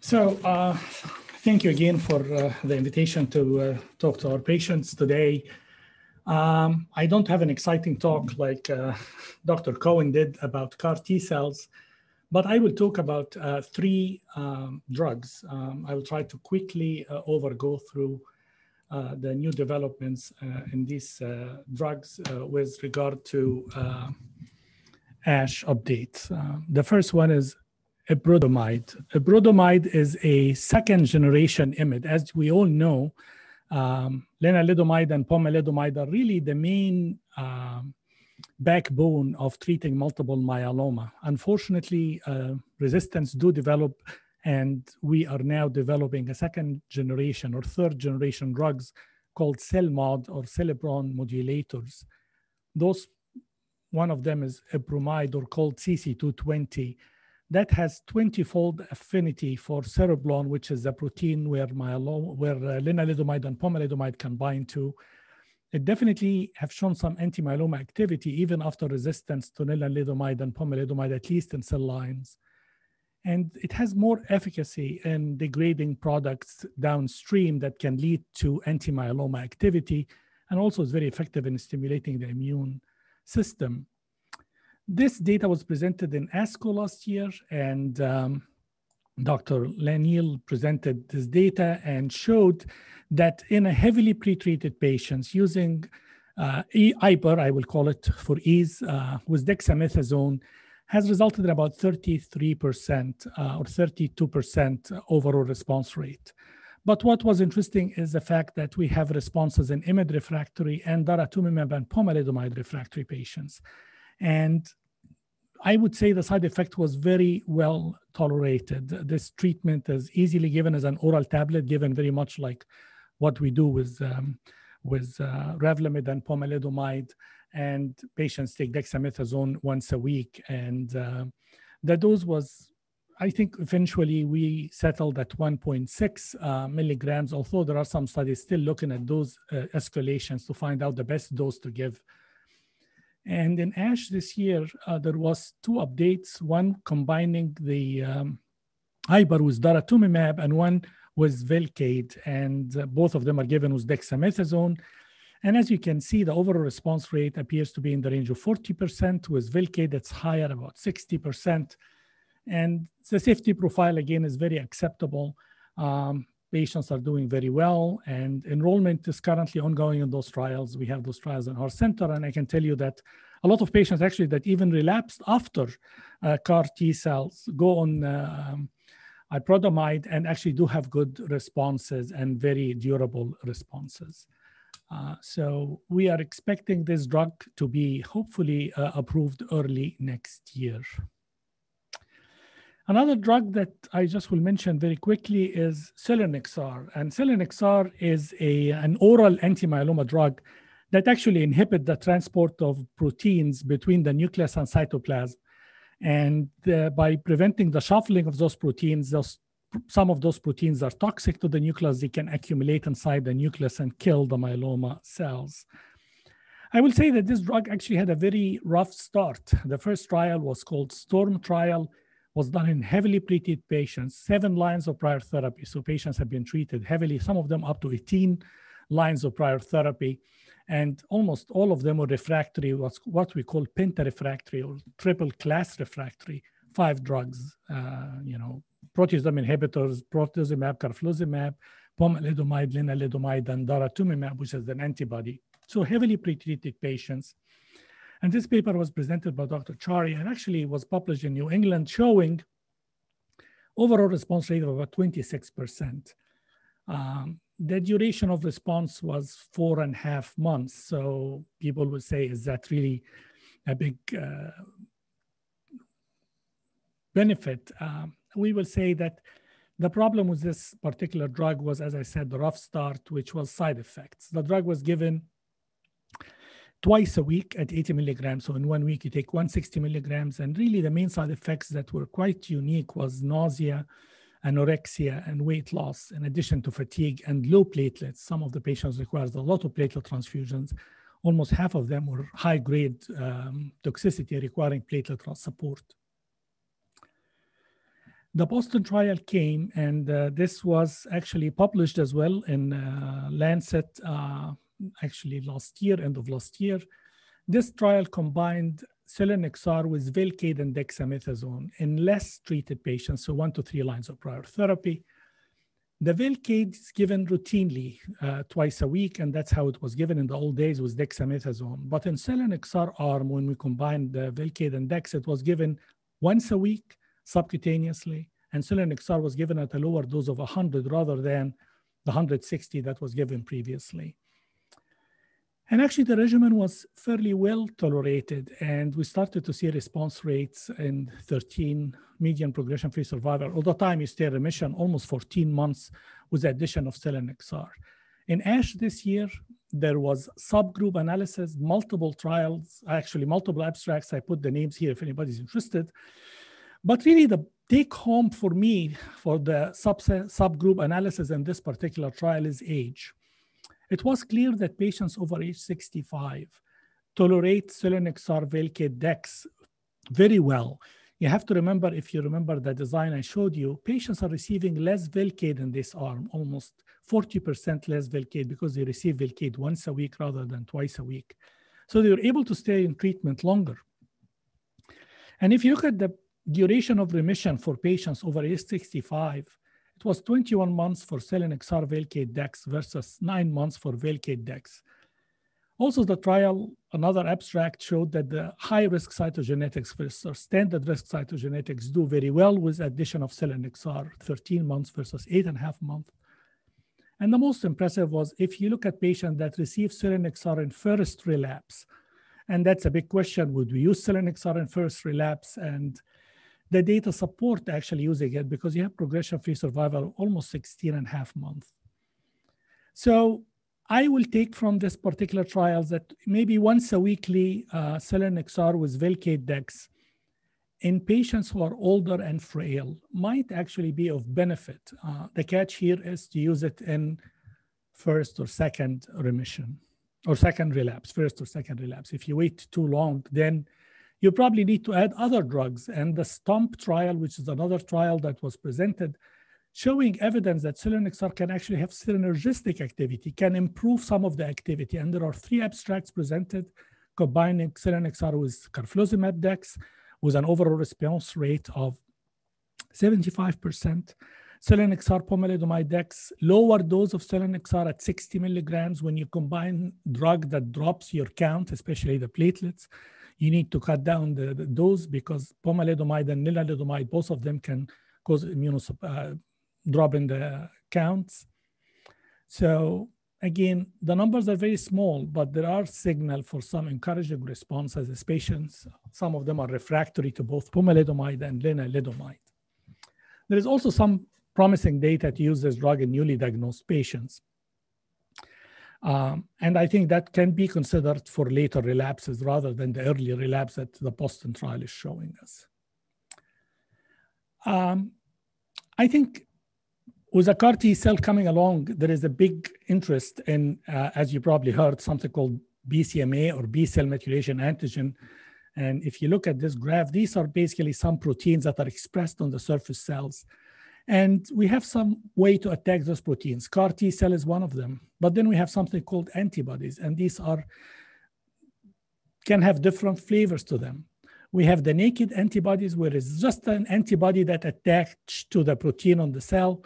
So thank you again for the invitation to talk to our patients today. I don't have an exciting talk like Dr. Cohen did about CAR T cells, but I will talk about three drugs. I will try to quickly go through the new developments in these drugs with regard to ASH updates. The first one is Eprodomite. Eprodomite is a second-generation IMiD. As we all know, lenalidomide and pomalidomide are really the main backbone of treating multiple myeloma. Unfortunately, resistance do develop, and we are now developing a second-generation or third-generation drugs called CELMoD or cerebron modulators. One of them is Eprodomite, or called CC220. That has 20-fold affinity for cereblon, which is a protein where lenalidomide and pomalidomide can bind to. It definitely have shown some anti-myeloma activity even after resistance to lenalidomide and pomalidomide, at least in cell lines. And it has more efficacy in degrading products downstream that can lead to anti-myeloma activity, and also is very effective in stimulating the immune system. This data was presented in ASCO last year, and Dr. Laniel presented this data and showed that in a heavily pretreated patients using IBER, I will call it for ease, with dexamethasone, has resulted in about 33% or 32% overall response rate. But what was interesting is the fact that we have responses in IMiD refractory and daratumumab and pomalidomide refractory patients. And I would say the side effect was very well tolerated. This treatment is easily given as an oral tablet, given very much like what we do with Revlimid and pomalidomide, and patients take dexamethasone once a week. And the dose was, I think eventually we settled at 1.6 milligrams, although there are some studies still looking at those escalations to find out the best dose to give. And in ASH this year, there was two updates, one combining the IBER with daratumumab and one with Velcade, and both of them are given with dexamethasone. And as you can see, the overall response rate appears to be in the range of 40%. With Velcade, it's higher, about 60%. And the safety profile, again, is very acceptable. Patients are doing very well, and enrollment is currently ongoing in those trials. We have those trials in our center, and I can tell you that a lot of patients actually that even relapsed after CAR T cells go on Eprodomite and actually do have good responses and very durable responses. So we are expecting this drug to be hopefully approved early next year. Another drug that I just will mention very quickly is Celine XR. And Celine XR is an oral anti-myeloma drug that actually inhibits the transport of proteins between the nucleus and cytoplasm. And by preventing the shuffling of those proteins, some of those proteins are toxic to the nucleus. They can accumulate inside the nucleus and kill the myeloma cells. I will say that this drug actually had a very rough start. The first trial was called STORM trial, was done in heavily pretreated patients, 7 lines of prior therapy. So patients have been treated heavily, some of them up to 18 lines of prior therapy. And almost all of them were refractory, what we call pentarefractory or triple class refractory, 5 drugs, proteasome inhibitors, proteasomab, carfilzomab, pomalidomide, lenalidomide, and daratumumab, which is an antibody. So heavily pretreated patients. And this paper was presented by Dr. Chari and actually was published in New England, showing overall response rate of about 26%. The duration of response was 4.5 months. So people would say, is that really a big benefit? We will say that the problem with this particular drug was, as I said, the rough start, which was side effects. The drug was given twice a week at 80 milligrams. So in 1 week, you take 160 milligrams. And really the main side effects that were quite unique was nausea, anorexia, and weight loss, in addition to fatigue and low platelets. Some of the patients required a lot of platelet transfusions. Almost half of them were high-grade toxicity requiring platelet support. The Boston trial came, and this was actually published as well in Lancet, actually last year, end of last year. This trial combined Celine XR with Velcade and dexamethasone in less treated patients, so 1 to 3 lines of prior therapy. The Velcade is given routinely twice a week, and that's how it was given in the old days with dexamethasone. But in Celine XR arm, when we combined the Velcade and dex, it was given once a week subcutaneously, and Celine XR was given at a lower dose of 100 rather than the 160 that was given previously. And actually, the regimen was fairly well tolerated, and we started to see response rates in 13 median progression-free survival. All the time you stay in remission, almost 14 months with the addition of Celine XR. In ASH this year, there was subgroup analysis, multiple trials, actually multiple abstracts. I put the names here if anybody's interested. But really, the take home for me for the subgroup analysis in this particular trial is age. It was clear that patients over age 65 tolerate Celine XR Velcade dex very well. You have to remember, if you remember the design I showed you, patients are receiving less Velcade in this arm, almost 40% less Velcade, because they receive Velcade once a week rather than twice a week. So they were able to stay in treatment longer. And if you look at the duration of remission for patients over age 65, it was 21 months for Celine XR Velcade dex versus 9 months for Velcade dex. Also, the trial, another abstract showed that the high-risk cytogenetics versus standard risk cytogenetics do very well with addition of Celine XR, 13 months versus 8.5 months. And the most impressive was if you look at patients that receive Celine XR in first relapse, and that's a big question, would we use Celine XR in first relapse? And the data support actually using it because you have progression-free survival of almost 16.5 months. So I will take from this particular trial that maybe once a weekly Celine XR with Velcade dex in patients who are older and frail might actually be of benefit. The catch here is to use it in first or second remission or second relapse, first or second relapse. If you wait too long, then you probably need to add other drugs. And the stomp trial, which is another trial that was presented, showing evidence that Celine XR can actually have synergistic activity, can improve some of the activity. And there are 3 abstracts presented combining Celine XR with carfilzomib dex with an overall response rate of 75%. Celine XR pomalidomide dex, lower dose of Celine XR at 60 milligrams. When you combine drug that drops your count, especially the platelets, you need to cut down the dose because pomalidomide and lenalidomide, both of them can cause drop in the counts. So again, the numbers are very small, but there are signal for some encouraging responses as patients. Some of them are refractory to both pomalidomide and lenalidomide. There is also some promising data to use this drug in newly diagnosed patients. And I think that can be considered for later relapses rather than the early relapse that the Boston trial is showing us. I think with the CAR T cell coming along, there is a big interest in, as you probably heard, something called BCMA or B cell maturation antigen. And if you look at this graph, these are basically some proteins that are expressed on the surface cells. And we have some way to attack those proteins. CAR T cell is one of them. But then we have something called antibodies, and these can have different flavors to them. We have the naked antibodies, where it's just an antibody that attached to the protein on the cell.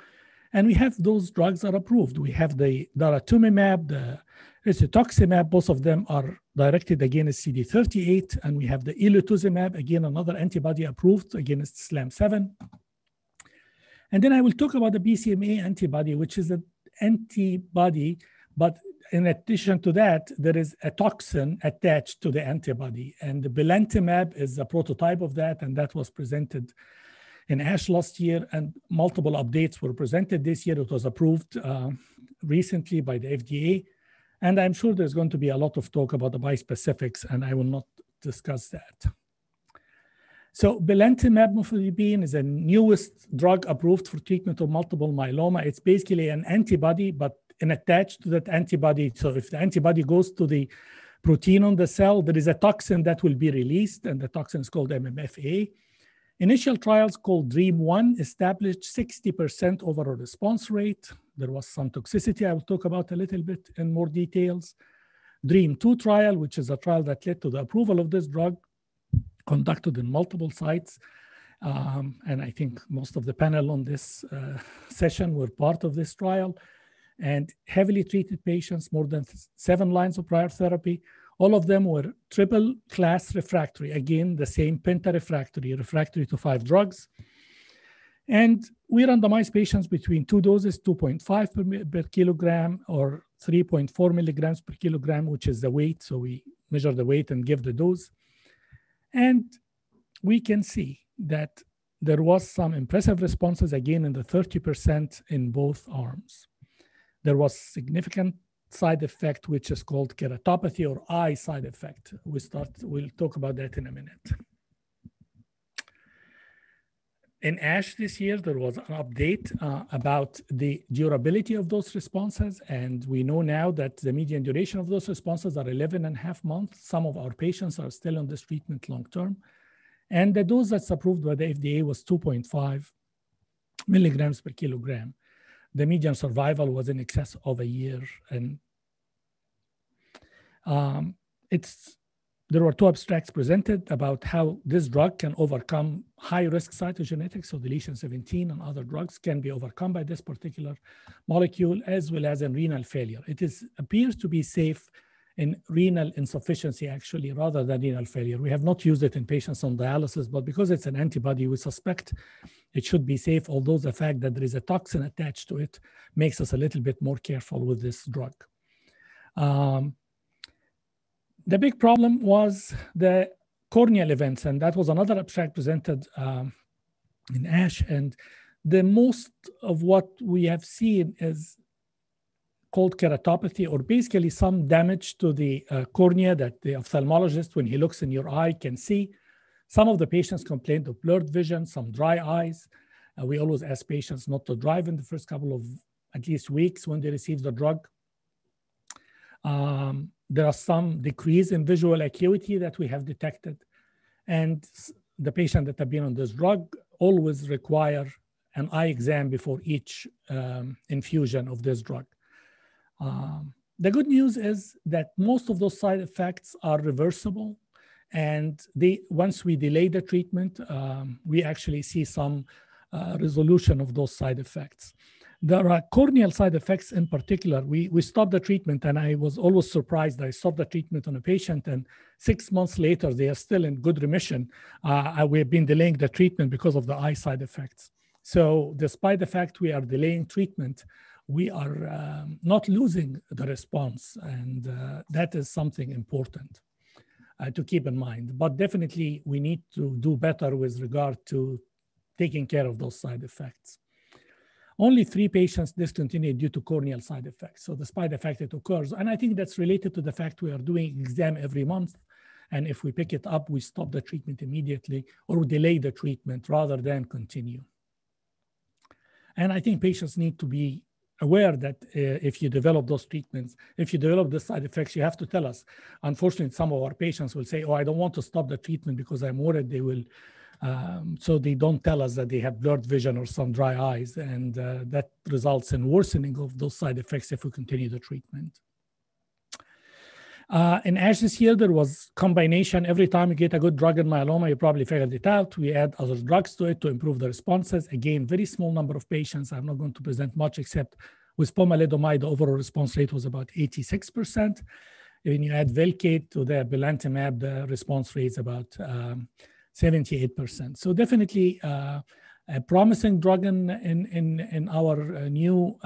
And we have those drugs that are approved. We have the daratumumab, the rituximab, both of them are directed against CD38. And we have the elotuzumab, again, another antibody approved against SLAM7. And then I will talk about the BCMA antibody, which is an antibody, but in addition to that, there is a toxin attached to the antibody. And the belantamab is a prototype of that, and that was presented in ASH last year, and multiple updates were presented this year. It was approved recently by the FDA. And I'm sure there's going to be a lot of talk about the bispecifics, and I will not discuss that. So belantamab mafodotin is the newest drug approved for treatment of multiple myeloma. It's basically an antibody, but attached to that antibody. So if the antibody goes to the protein on the cell, there is a toxin that will be released, and the toxin is called MMFA. Initial trials called DREAM-1 established 60% overall response rate. There was some toxicity I will talk about a little bit in more details. DREAM-2 trial, which is a trial that led to the approval of this drug, conducted in multiple sites. And I think most of the panel on this session were part of this trial. And heavily treated patients, more than 7 lines of prior therapy. All of them were triple class refractory. Again, the same refractory to 5 drugs. And we randomized patients between 2 doses, 2.5 per kilogram or 3.4 milligrams per kilogram, which is the weight. So we measure the weight and give the dose. And we can see that there was some impressive responses, again, in the 30% in both arms. There was significant side effect, which is called keratopathy or eye side effect. We'll talk about that in a minute. In ASH this year, there was an update about the durability of those responses. And we know now that the median duration of those responses are 11.5 months. Some of our patients are still on this treatment long-term. And the dose that's approved by the FDA was 2.5 milligrams per kilogram. The median survival was in excess of a year. And there were 2 abstracts presented about how this drug can overcome high-risk cytogenetics, so deletion 17 and other drugs can be overcome by this particular molecule, as well as in renal failure. It appears to be safe in renal insufficiency, actually, rather than renal failure. We have not used it in patients on dialysis, but because it's an antibody, we suspect it should be safe, although the fact that there is a toxin attached to it makes us a little bit more careful with this drug. The big problem was the corneal events, and that was another abstract presented in ASH. And the most of what we have seen is called keratopathy, or basically some damage to the cornea that the ophthalmologist, when he looks in your eye, can see. Some of the patients complained of blurred vision, some dry eyes. We always ask patients not to drive in the first couple of at least weeks when they receive the drug. There are some decrease in visual acuity that we have detected. And the patient that have been on this drug always require an eye exam before each infusion of this drug. The good news is that most of those side effects are reversible. And once we delay the treatment, we actually see some resolution of those side effects. There are corneal side effects in particular. We stopped the treatment, and I was always surprised. I stopped the treatment on a patient, and 6 months later, they are still in good remission. We have been delaying the treatment because of the eye side effects. So despite the fact we are delaying treatment, we are not losing the response. And that is something important to keep in mind. But definitely, we need to do better with regard to taking care of those side effects. Only 3 patients discontinued due to corneal side effects. So despite the fact it occurs, and I think that's related to the fact we are doing exam every month. And if we pick it up, we stop the treatment immediately or delay the treatment rather than continue. And I think patients need to be aware that if you develop those treatments, if you develop the side effects, you have to tell us. Unfortunately, some of our patients will say, oh, I don't want to stop the treatment because I'm worried they will. So they don't tell us that they have blurred vision or some dry eyes, and that results in worsening of those side effects if we continue the treatment. In ASH this year, there was combination. Every time you get a good drug in myeloma, you probably figured it out. We add other drugs to it to improve the responses. Again, very small number of patients. I'm not going to present much, except with pomalidomide, the overall response rate was about 86%. When you add Velcade to the belantamab, the response rate is about 78%. So definitely a promising drug in our new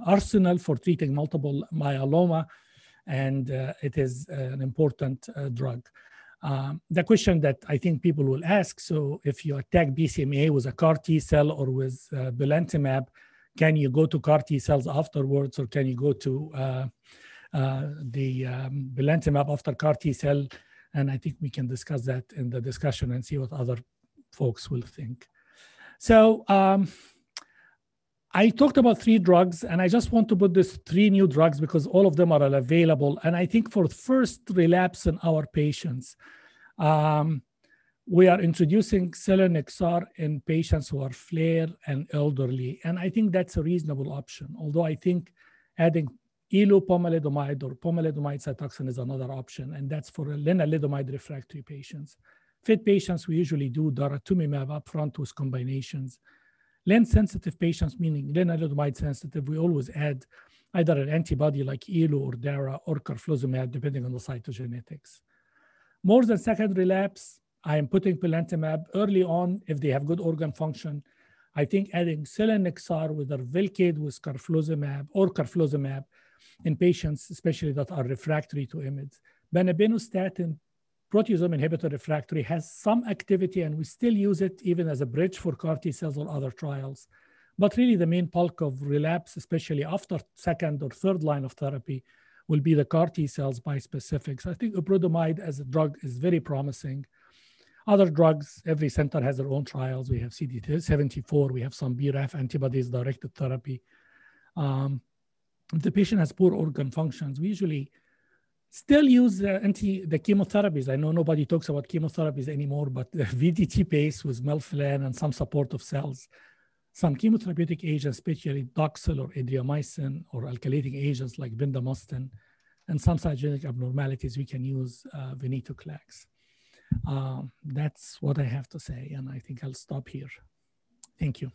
arsenal for treating multiple myeloma, and it is an important drug. The question that I think people will ask, so if you attack BCMA with a CAR T cell or with belantamab, can you go to CAR T cells afterwards, or can you go to the belantamab after CAR T cell? And I think we can discuss that in the discussion and see what other folks will think. So I talked about 3 drugs, and I just want to put these 3 new drugs because all of them are available. And I think for first relapse in our patients, We are introducing Celine XR in patients who are flare and elderly, and I think that's a reasonable option. Although I think adding pomalidomide or pomalidomide Cytoxan is another option, and that's for lenalidomide refractory patients. Fit patients, we usually do daratumumab upfront with combinations. Len-sensitive patients, meaning lenalidomide sensitive, we always add either an antibody like ELO or DARA or carfilzomib, depending on the cytogenetics. More than second relapse, I am putting belantamab early on if they have good organ function. I think adding Celine XR with their Velcade with carfilzomab or carfilzomab in patients, especially that are refractory to IMiDs. Benobenostat, proteasome inhibitor refractory, has some activity, and we still use it even as a bridge for CAR T cells or other trials. But really the main bulk of relapse, especially after second or third line of therapy, will be the CAR T cells bispecifics. I think Eprodomite as a drug is very promising. Other drugs, every center has their own trials. We have CD74, we have some BRAF antibodies directed therapy. If the patient has poor organ functions, we usually still use the chemotherapies. I know nobody talks about chemotherapies anymore, but the VDT base with melphalan and some supportive cells. Some chemotherapeutic agents, especially Doxil or Adriamycin or alkylating agents like bendamustine, and some cytogenetic abnormalities, we can use venetoclax. That's what I have to say, and I think I'll stop here. Thank you.